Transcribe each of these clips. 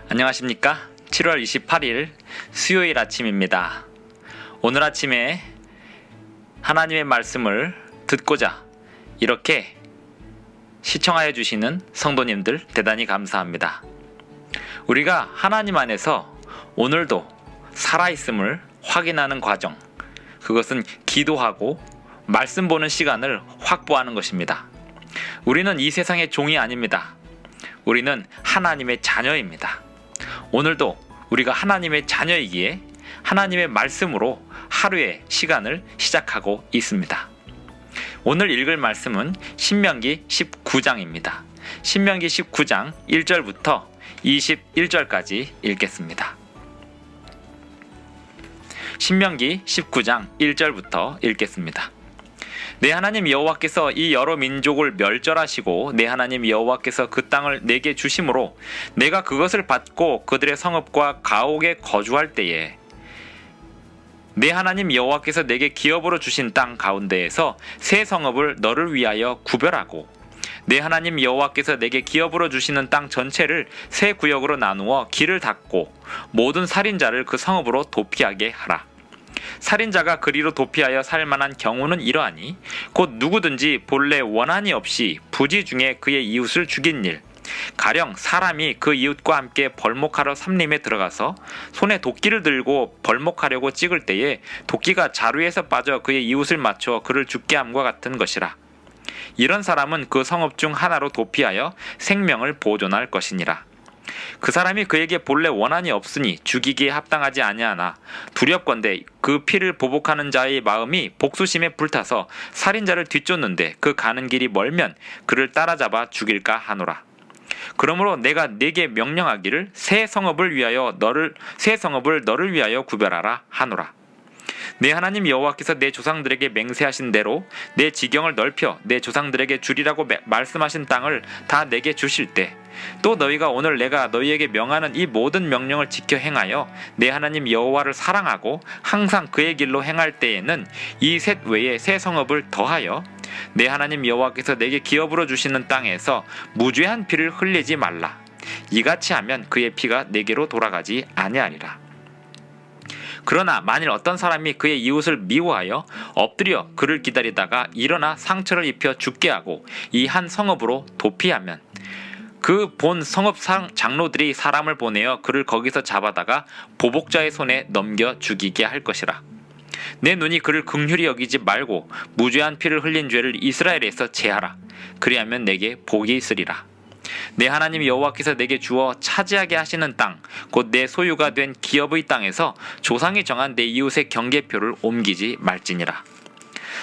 안녕하십니까? 7월 28일 수요일 아침입니다. 오늘 아침에 하나님의 말씀을 듣고자 이렇게 시청하여 주시는 성도님들 대단히 감사합니다. 우리가 하나님 안에서 오늘도 살아있음을 확인하는 과정, 그것은 기도하고 말씀 보는 시간을 확보하는 것입니다. 우리는 이 세상의 종이 아닙니다. 우리는 하나님의 자녀입니다. 오늘도 우리가 하나님의 자녀이기에 하나님의 말씀으로 하루의 시간을 시작하고 있습니다. 오늘 읽을 말씀은 신명기 19장입니다. 신명기 19장 1절부터 21절까지 읽겠습니다. 신명기 19장 1절부터 읽겠습니다. 내 하나님 여호와께서 이 여러 민족을 멸절하시고 내 하나님 여호와께서 그 땅을 내게 주심으로 내가 그것을 받고 그들의 성읍과 가옥에 거주할 때에 내 하나님 여호와께서 내게 기업으로 주신 땅 가운데에서 새 성읍을 너를 위하여 구별하고 내 하나님 여호와께서 내게 기업으로 주시는 땅 전체를 새 구역으로 나누어 길을 닫고 모든 살인자를 그 성읍으로 도피하게 하라. 살인자가 그리로 도피하여 살만한 경우는 이러하니 곧 누구든지 본래 원한이 없이 부지 중에 그의 이웃을 죽인 일, 가령 사람이 그 이웃과 함께 벌목하러 삼림에 들어가서 손에 도끼를 들고 벌목하려고 찍을 때에 도끼가 자루에서 빠져 그의 이웃을 맞춰 그를 죽게 함과 같은 것이라. 이런 사람은 그 성읍 중 하나로 도피하여 생명을 보존할 것이니라. 그 사람이 그에게 본래 원한이 없으니 죽이기에 합당하지 아니하나 두렵건대 그 피를 보복하는 자의 마음이 복수심에 불타서 살인자를 뒤쫓는데 그 가는 길이 멀면 그를 따라잡아 죽일까 하노라. 그러므로 내가 네게 명령하기를 새 성읍을 너를 위하여 구별하라 하노라. 내 하나님 여호와께서 내 조상들에게 맹세하신 대로 내 지경을 넓혀 내 조상들에게 주리라고 말씀하신 땅을 다 내게 주실 때 또 너희가 오늘 내가 너희에게 명하는 이 모든 명령을 지켜 행하여 내 하나님 여호와를 사랑하고 항상 그의 길로 행할 때에는 이 셋 외에 새 성읍을 더하여 내 하나님 여호와께서 내게 기업으로 주시는 땅에서 무죄한 피를 흘리지 말라. 이같이 하면 그의 피가 내게로 돌아가지 아니하리라. 그러나 만일 어떤 사람이 그의 이웃을 미워하여 엎드려 그를 기다리다가 일어나 상처를 입혀 죽게 하고 이 한 성읍으로 도피하면 그 본 성읍 장로들이 사람을 보내어 그를 거기서 잡아다가 보복자의 손에 넘겨 죽이게 할 것이라. 내 눈이 그를 긍휼히 여기지 말고 무죄한 피를 흘린 죄를 이스라엘에서 제하라. 그리하면 내게 복이 있으리라. 내 하나님 여호와께서 내게 주어 차지하게 하시는 땅, 곧 내 소유가 된 기업의 땅에서 조상이 정한 내 이웃의 경계표를 옮기지 말지니라.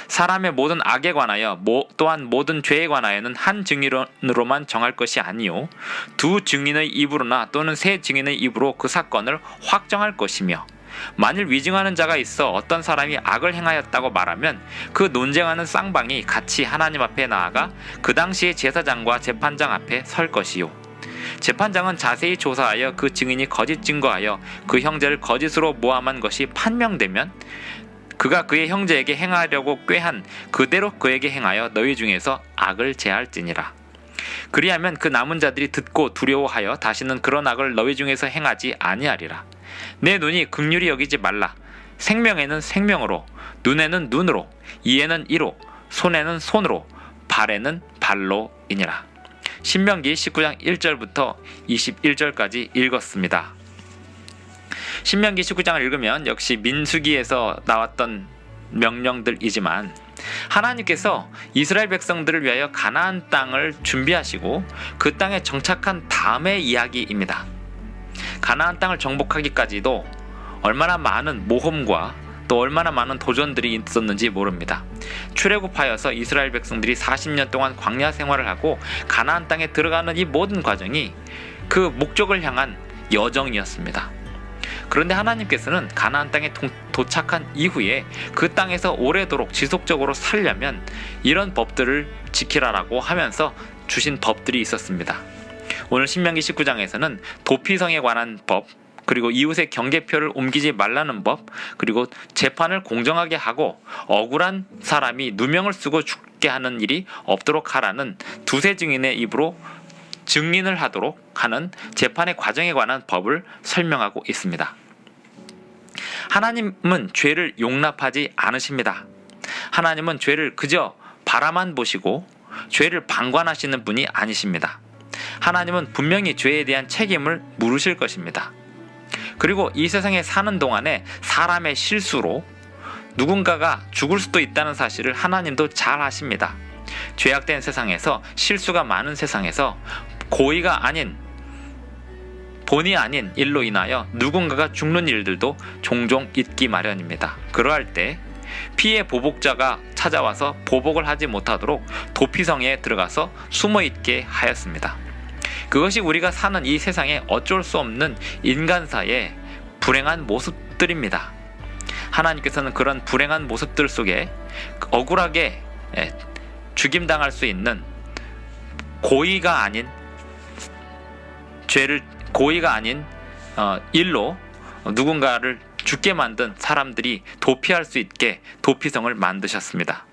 사람의 모든 악에 관하여 또한 모든 죄에 관하여는 한 증인으로만 정할 것이 아니요 두 증인의 입으로나 또는 세 증인의 입으로 그 사건을 확정할 것이며 만일 위증하는 자가 있어 어떤 사람이 악을 행하였다고 말하면 그 논쟁하는 쌍방이 같이 하나님 앞에 나아가 그 당시에 제사장과 재판장 앞에 설 것이요 재판장은 자세히 조사하여 그 증인이 거짓 증거하여 그 형제를 거짓으로 모함한 것이 판명되면 그가 그의 형제에게 행하려고 꾀한 그대로 그에게 행하여 너희 중에서 악을 제할지니라. 그리하면 그 남은 자들이 듣고 두려워하여 다시는 그런 악을 너희 중에서 행하지 아니하리라. 내 눈이 긍휼히 여기지 말라. 생명에는 생명으로, 눈에는 눈으로, 이에는 이로, 손에는 손으로, 발에는 발로이니라. 신명기 19장 1절부터 21절까지 읽었습니다. 신명기 19장을 읽으면 역시 민수기에서 나왔던 명령들이지만 하나님께서 이스라엘 백성들을 위하여 가나안 땅을 준비하시고 그 땅에 정착한 다음의 이야기입니다. 가나안 땅을 정복하기까지도 얼마나 많은 모험과 또 얼마나 많은 도전들이 있었는지 모릅니다. 출애굽하여서 이스라엘 백성들이 40년 동안 광야 생활을 하고 가나안 땅에 들어가는 이 모든 과정이 그 목적을 향한 여정이었습니다. 그런데 하나님께서는 가나안 땅에 도착한 이후에 그 땅에서 오래도록 지속적으로 살려면 이런 법들을 지키라라고 하면서 주신 법들이 있었습니다. 오늘 신명기 19장에서는 도피성에 관한 법, 그리고 이웃의 경계표를 옮기지 말라는 법, 그리고 재판을 공정하게 하고 억울한 사람이 누명을 쓰고 죽게 하는 일이 없도록 하라는 두세 증인의 입으로 증인을 하도록 하는 재판의 과정에 관한 법을 설명하고 있습니다. 하나님은 죄를 용납하지 않으십니다. 하나님은 죄를 그저 바라만 보시고 죄를 방관하시는 분이 아니십니다. 하나님은 분명히 죄에 대한 책임을 물으실 것입니다. 그리고 이 세상에 사는 동안에 사람의 실수로 누군가가 죽을 수도 있다는 사실을 하나님도 잘 아십니다. 죄악된 세상에서, 실수가 많은 세상에서 고의가 아닌, 본의 아닌 일로 인하여 누군가가 죽는 일들도 종종 있기 마련입니다. 그러할 때 피해 보복자가 찾아와서 보복을 하지 못하도록 도피성에 들어가서 숨어있게 하였습니다. 그것이 우리가 사는 이 세상에 어쩔 수 없는 인간사의 불행한 모습들입니다. 하나님께서는 그런 불행한 모습들 속에 억울하게 죽임당할 수 있는 고의가 아닌 일로 누군가를 죽게 만든 사람들이 도피할 수 있게 도피성을 만드셨습니다.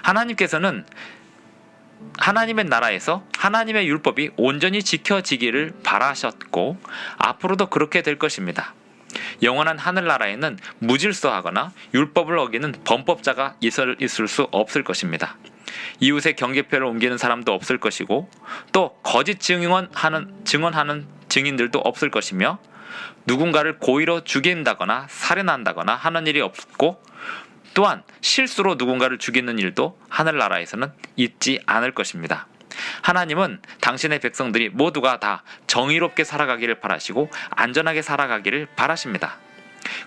하나님께서는 하나님의 나라에서 하나님의 율법이 온전히 지켜지기를 바라셨고 앞으로도 그렇게 될 것입니다. 영원한 하늘나라에는 무질서하거나 율법을 어기는 범법자가 있을 수 없을 것입니다. 이웃의 경계표를 옮기는 사람도 없을 것이고 또 거짓 증언하는 증인들도 없을 것이며 누군가를 고의로 죽인다거나 살인한다거나 하는 일이 없고 또한 실수로 누군가를 죽이는 일도 하늘나라에서는 있지 않을 것입니다. 하나님은 당신의 백성들이 모두가 다 정의롭게 살아가기를 바라시고 안전하게 살아가기를 바라십니다.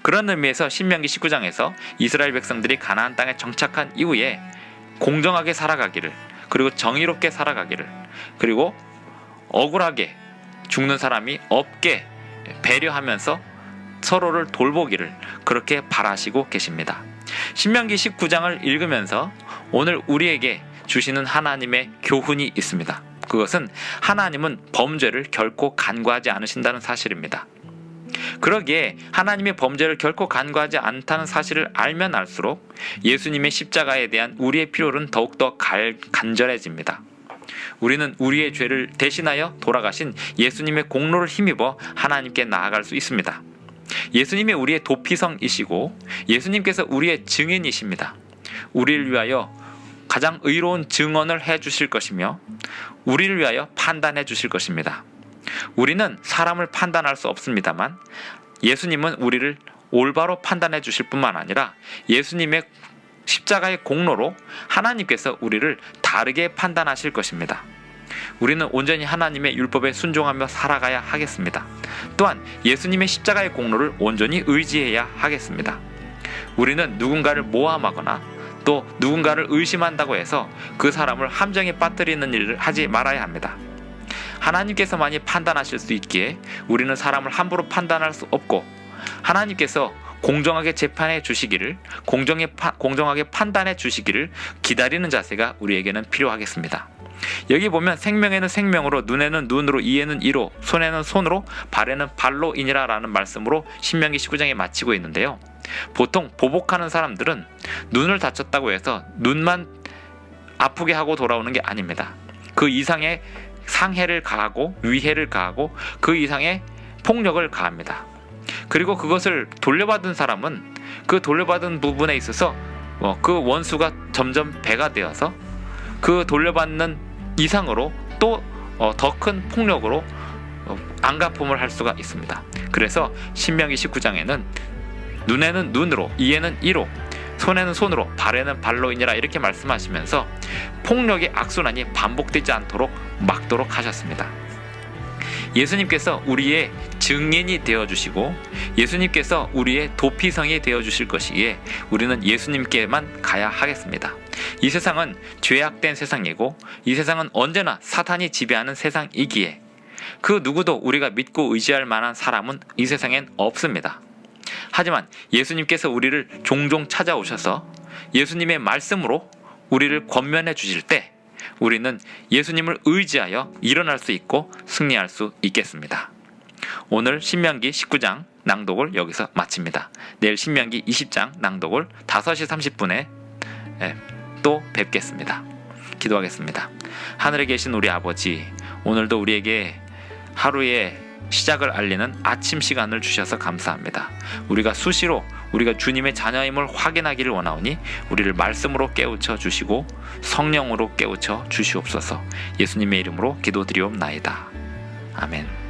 그런 의미에서 신명기 19장에서 이스라엘 백성들이 가나안 땅에 정착한 이후에 공정하게 살아가기를, 그리고 정의롭게 살아가기를, 그리고 억울하게 죽는 사람이 없게 배려하면서 서로를 돌보기를 그렇게 바라시고 계십니다. 신명기 19장을 읽으면서 오늘 우리에게 주시는 하나님의 교훈이 있습니다. 그것은 하나님은 범죄를 결코 간과하지 않으신다는 사실입니다. 그러기에 하나님의 범죄를 결코 간과하지 않다는 사실을 알면 알수록 예수님의 십자가에 대한 우리의 필요는 더욱더 간절해집니다. 우리는 우리의 죄를 대신하여 돌아가신 예수님의 공로를 힘입어 하나님께 나아갈 수 있습니다. 예수님이 우리의 도피성이시고 예수님께서 우리의 증인이십니다. 우리를 위하여 가장 의로운 증언을 해주실 것이며 우리를 위하여 판단해 주실 것입니다. 우리는 사람을 판단할 수 없습니다만 예수님은 우리를 올바로 판단해 주실 뿐만 아니라 예수님의 십자가의 공로로 하나님께서 우리를 다르게 판단하실 것입니다. 우리는 온전히 하나님의 율법에 순종하며 살아가야 하겠습니다. 또한 예수님의 십자가의 공로를 온전히 의지해야 하겠습니다. 우리는 누군가를 모함하거나 또 누군가를 의심한다고 해서 그 사람을 함정에 빠뜨리는 일을 하지 말아야 합니다. 하나님께서만이 판단하실 수 있기에 우리는 사람을 함부로 판단할 수 없고 하나님께서 공정하게 재판해 주시기를, 공정하게 판단해 주시기를 기다리는 자세가 우리에게는 필요하겠습니다. 여기 보면 생명에는 생명으로, 눈에는 눈으로, 이에는 이로, 손에는 손으로, 발에는 발로이니라 라는 말씀으로 신명기 19장에 마치고 있는데요. 보통 보복하는 사람들은 눈을 다쳤다고 해서 눈만 아프게 하고 돌아오는 게 아닙니다. 그 이상의 상해를 가하고 위해를 가하고 그 이상의 폭력을 가합니다. 그리고 그것을 돌려받은 사람은 그 돌려받은 부분에 있어서 그 원수가 점점 배가 되어서 그 돌려받는 이상으로 또 더 큰 폭력으로 안갚음을 할 수가 있습니다. 그래서 신명기 19장에는 눈에는 눈으로, 이에는 이로, 손에는 손으로, 발에는 발로이니라 이렇게 말씀하시면서 폭력의 악순환이 반복되지 않도록 막도록 하셨습니다. 예수님께서 우리의 증인이 되어주시고 예수님께서 우리의 도피성이 되어주실 것이기에 우리는 예수님께만 가야 하겠습니다. 이 세상은 죄악된 세상이고 이 세상은 언제나 사탄이 지배하는 세상이기에 그 누구도 우리가 믿고 의지할 만한 사람은 이 세상엔 없습니다. 하지만 예수님께서 우리를 종종 찾아오셔서 예수님의 말씀으로 우리를 권면해 주실 때 우리는 예수님을 의지하여 일어날 수 있고 승리할 수 있겠습니다. 오늘 신명기 19장 낭독을 여기서 마칩니다. 내일 신명기 20장 낭독을 5시 30분에 또 뵙겠습니다. 기도하겠습니다. 하늘에 계신 우리 아버지, 오늘도 우리에게 하루의 시작을 알리는 아침 시간을 주셔서 감사합니다. 우리가 수시로 우리가 주님의 자녀임을 확인하기를 원하오니 우리를 말씀으로 깨우쳐 주시고 성령으로 깨우쳐 주시옵소서. 예수님의 이름으로 기도드리옵나이다. 아멘.